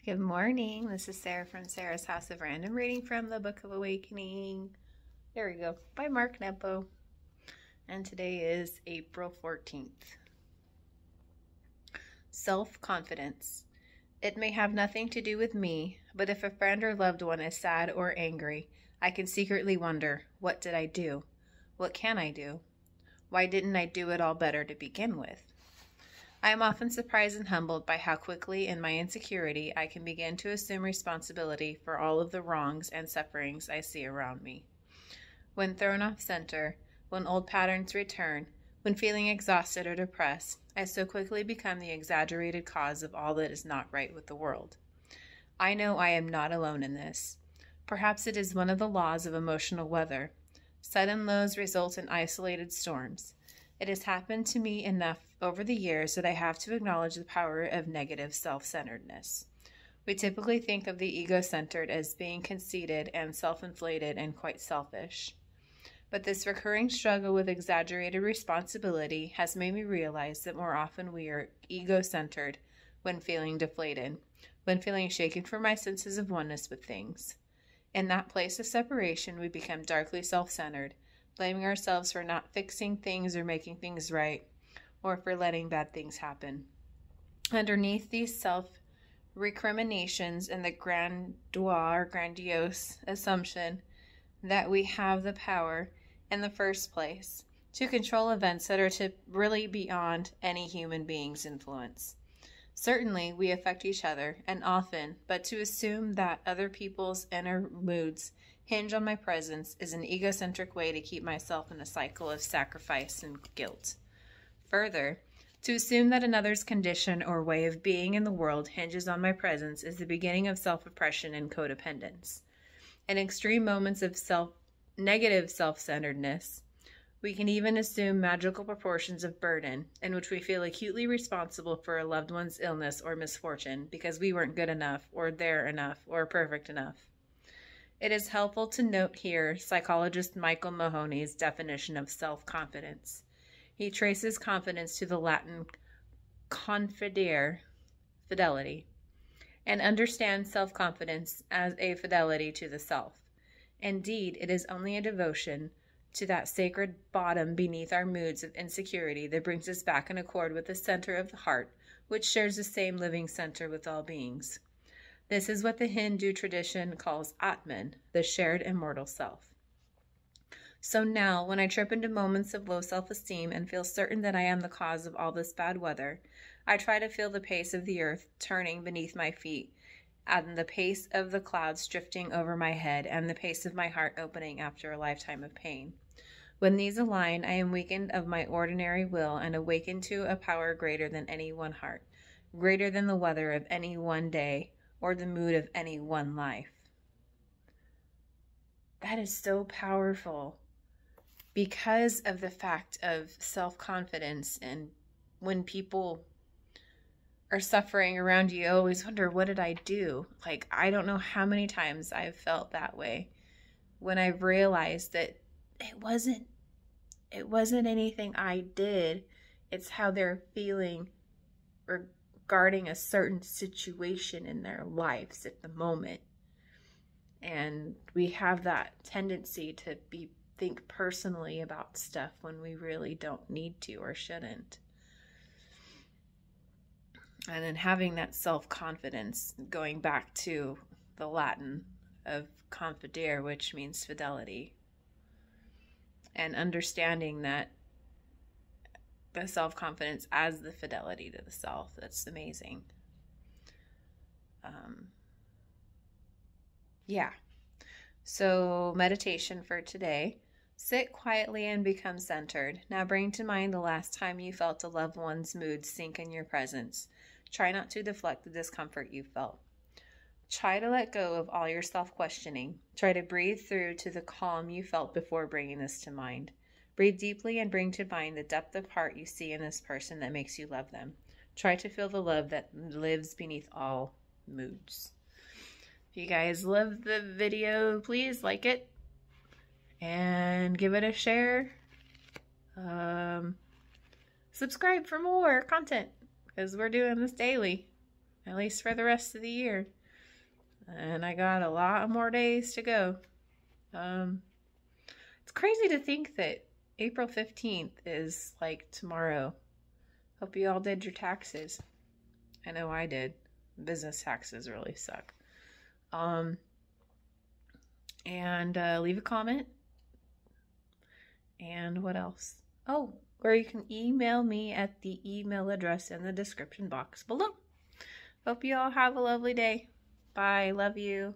Good morning. This is Sarah from Sarah's House of Random, reading from the Book of Awakening. There we go, by Mark Nepo. And today is April 14th. Self-confidence. It may have nothing to do with me, but if a friend or loved one is sad or angry, I can secretly wonder, what did I do? What can I do? Why didn't I do it all better to begin with? I am often surprised and humbled by how quickly, in my insecurity, I can begin to assume responsibility for all of the wrongs and sufferings I see around me. When thrown off center, when old patterns return, when feeling exhausted or depressed, I so quickly become the exaggerated cause of all that is not right with the world. I know I am not alone in this. Perhaps it is one of the laws of emotional weather. Sudden lows result in isolated storms. It has happened to me enough over the years that I have to acknowledge the power of negative self-centeredness. We typically think of the ego-centered as being conceited and self-inflated and quite selfish. But this recurring struggle with exaggerated responsibility has made me realize that more often we are ego-centered when feeling deflated, when feeling shaken from my senses of oneness with things. In that place of separation, we become darkly self-centered, blaming ourselves for not fixing things or making things right, or for letting bad things happen. Underneath these self-recriminations and the grandiose assumption that we have the power, in the first place, to control events that are really beyond any human being's influence. Certainly, we affect each other, and often, but to assume that other people's inner moods hinge on my presence is an egocentric way to keep myself in a cycle of sacrifice and guilt. Further, to assume that another's condition or way of being in the world hinges on my presence is the beginning of self-oppression and codependence. In extreme moments of negative self-centeredness, we can even assume magical proportions of burden, in which we feel acutely responsible for a loved one's illness or misfortune because we weren't good enough, or there enough, or perfect enough. It is helpful to note here psychologist Michael Mahoney's definition of self-confidence. He traces confidence to the Latin confidere, fidelity, and understands self-confidence as a fidelity to the self. Indeed, it is only a devotion to that sacred bottom beneath our moods of insecurity that brings us back in accord with the center of the heart, which shares the same living center with all beings. This is what the Hindu tradition calls Atman, the shared immortal self. So now, when I trip into moments of low self-esteem and feel certain that I am the cause of all this bad weather, I try to feel the pace of the earth turning beneath my feet, and the pace of the clouds drifting over my head, and the pace of my heart opening after a lifetime of pain. When these align, I am weakened of my ordinary will and awakened to a power greater than any one heart, greater than the weather of any one day, or the mood of any one life. That is so powerful because of the fact of self-confidence. And when people are suffering around you, you always wonder, what did I do? Like, I don't know how many times I've felt that way when I've realized that it wasn't anything I did. It's how they're feeling regarding a certain situation in their lives at the moment. And we have that tendency to think personally about stuff when we really don't need to or shouldn't. And then having that self-confidence, going back to the Latin of confidere, which means fidelity, and understanding that the self-confidence as the fidelity to the self, that's amazing. Yeah. So meditation for today. Sit quietly and become centered. Now bring to mind the last time you felt a loved one's mood sink in your presence. Try not to deflect the discomfort you felt. Try to let go of all your self-questioning. Try to breathe through to the calm you felt before bringing this to mind. Breathe deeply and bring to mind the depth of heart you see in this person that makes you love them. Try to feel the love that lives beneath all moods. If you guys love the video, please like it and give it a share. Subscribe for more content, because we're doing this daily, at least for the rest of the year. And I got a lot more days to go. It's crazy to think that April 15th is like tomorrow. Hope you all did your taxes. I know I did. Business taxes really suck. And leave a comment. And what else? Oh, or you can email me at the email address in the description box below. Hope you all have a lovely day. Bye. Love you.